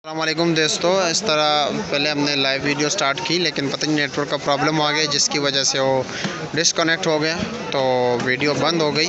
अस्सलामुअलैकुम दोस्तों, इस तरह पहले हमने लाइव वीडियो स्टार्ट की लेकिन पता नहीं नेटवर्क का प्रॉब्लम आ गया जिसकी वजह से वो डिसकनेक्ट हो गया तो वीडियो बंद हो गई।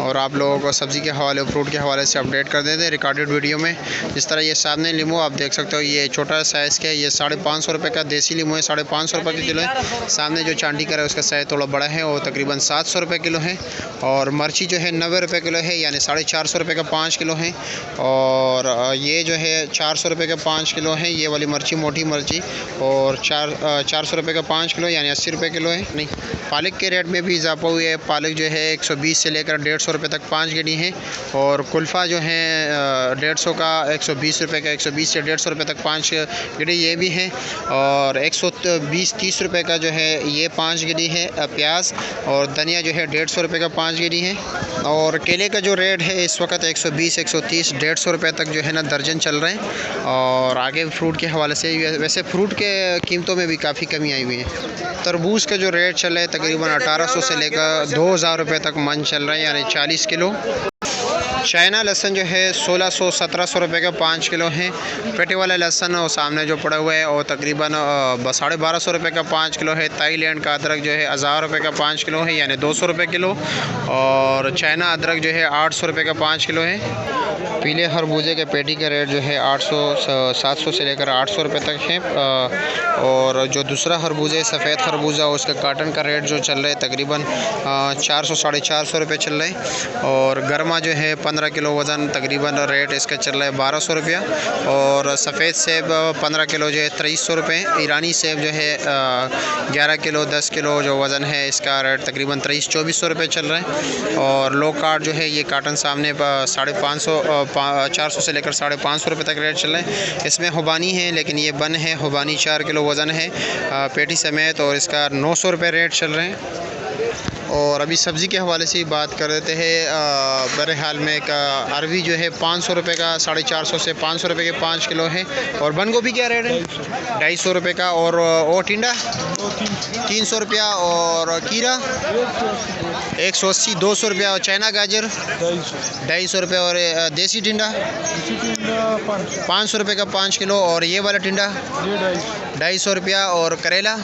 और आप लोगों को सब्ज़ी के हवाले फ्रूट के हवाले से अपडेट कर देते हैं रिकॉर्डेड वीडियो में। जिस तरह ये सामने लीमू आप देख सकते हो, ये छोटा साइज़ का है, ये 550 रुपये का देसी लीमू है, 550 रुपये का किलो है। सामने जो चांदी का है उसका साइज़ थोड़ा बड़ा है, वो तकरीबन 700 रुपये किलो है। और मिर्ची जो है 90 रुपये किलो है, यानी 450 रुपये का 5 किलो है। और ये जो है 400 रुपये 5 किलो है, ये वाली मिर्ची मोटी मिर्ची। और 400 रुपये का 5 किलो यानी 80 रुपये किलो है। नहीं, पालक के रेट में भी इजाफा हुआ है। पालक जो है 120 से लेकर 150 रुपये तक 5 गिनी है। और कुल्फ़ा जो है 150 का 120 रुपये का, 120 से 150 रुपये तक 5 गिनी ये भी है। और 120-30 रुपये का जो है ये 5 गिनी है प्याज। और धनिया जो है 150 रुपये का 5 गिनी है। और केले का जो रेट है इस वक्त 120, 130, 150 रुपये तक जो है ना दर्जन चल रहे हैं। और आगे फ्रूट के हवाले से वैसे फ्रूट के कीमतों में भी काफ़ी कमी आई हुई है। तरबूज का जो रेट चल रहा है तकरीबन 1800 से लेकर 2000 रुपये तक मन चल रहा है, यानी 40 किलो। चाइना लहसन जो है 1600-1700 रुपये का 5 किलो है। पेटे वाला लहसन और सामने जो पड़ा हुआ है और तकरीबन 1250 रुपये का 5 किलो है। थाईलैंड का अदरक जो है 1000 रुपये का 5 किलो है, यानी 200 रुपये किलो। और चाइना अदरक जो है 800 रुपये का 5 किलो है। पीले खरबूजे के पेटी का रेट जो है 700 से लेकर 800 रुपये तक है। और जो दूसरा खरबूजा है सफ़ेद खरबूजा, उसका काटन का रेट जो चल रहा है तकरीबन 400-450 रुपये चल रहा है। और गर्मा जो है 15 किलो वज़न तकरीबन रेट इसका चल रहा है 1200 रुपया। और सफ़ेद सेब 15 किलो जो है 2300 रुपये। ईरानी सेब जो है 11 किलो 10 किलो जो वज़न है इसका रेट तकरीबन 2300-2400 रुपये चल रहा है। और लो कार्ड जो है ये काटन सामने 400 से लेकर 550 रुपये तक रेट चल रहा है। इसमें हुबानी है लेकिन ये बन है, हुबानी 4 किलो वज़न है पेटी समेत, और इसका 900 रुपये रेट चल रहे हैं। और अभी सब्ज़ी के हवाले से ही बात कर देते हैं। बड़े हाल में एक अरवी जो है 500 रुपये का 450 से 500 रुपये के 5 किलो है। और बंद गोभी क्या रेट है? 250 रुपये का। और टिंडा 300 रुपया। और खीरा 180, 200 रुपया। और चाइना गाजर 250 रुपये। और देसी टिंडा 500 रुपये का 5 किलो। और ये वाला टिंडा 250 रुपया। और करेला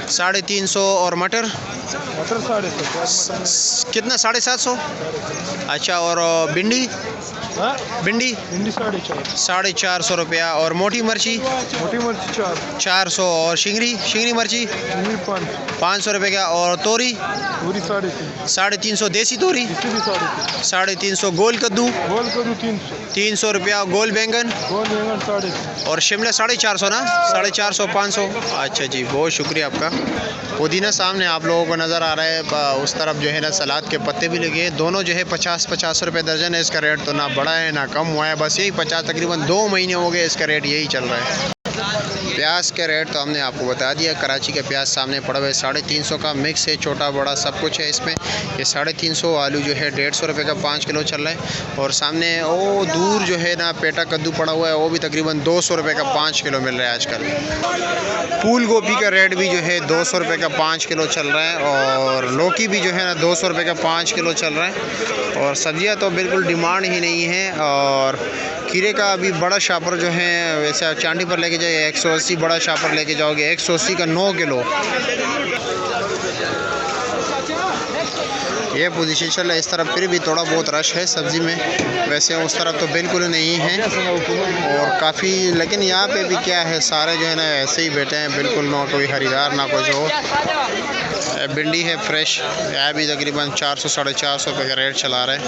350। और मटर कितना 750? अच्छा। और भिंडी 450 रुपया। और मोटी मिर्ची 400। और शिंगरी मिर्ची 500 रुपये का। और तोरी 350 देसी तोरी 350। गोल कद्दू 300 रुपया। गोल बैंगन और शिमला 450 ना, 450 500। अच्छा जी, बहुत शुक्रिया आपका। पुदीना सामने आप लोगों को नज़र आ रहा है, उस तरफ जो है ना सलाद के पत्ते भी लगे हैं। दोनों जो है 50-50 रुपये दर्जन है। इसका रेट तो ना बढ़ा है ना कम हुआ है, बस यही 50, तकरीबन 2 महीने हो गए इसका रेट यही चल रहा है। प्याज का रेट तो हमने आपको बता दिया। कराची का प्याज सामने पड़ा हुआ है 350 का, मिक्स है, छोटा बड़ा सब कुछ है इसमें। ये 350। आलू जो है 150 रुपये का 5 किलो चल रहा है। और सामने वो दूर जो है ना पेटा कद्दू पड़ा हुआ है, वो भी तकरीबन 200 रुपये का 5 किलो मिल रहा है आजकल। फूल गोभी का रेट भी जो है 200 रुपये का 5 किलो चल रहा है। और लौकी भी जो है ना 200 रुपये का 5 किलो चल रहा है। और सब्जियाँ तो बिल्कुल डिमांड ही नहीं है। और खीरे का अभी बड़ा शापर जो है वैसे आप चांदी पर लेके जाइए 180 बड़ा शापर लेके जाओगे 180 का 9 किलो। ये पोजीशन चल रहा है इस तरफ, फिर भी थोड़ा बहुत रश है सब्ज़ी में, वैसे उस तरफ तो बिल्कुल नहीं है। और काफ़ी, लेकिन यहाँ पे भी क्या है, सारे जो है ना ऐसे ही बैठे हैं, बिल्कुल ना कोई ख़रीदार ना कुछ हो। भिंडी है फ्रेश, यह भी तकरीबन 400-450 रुपये का रेट चला रहा है।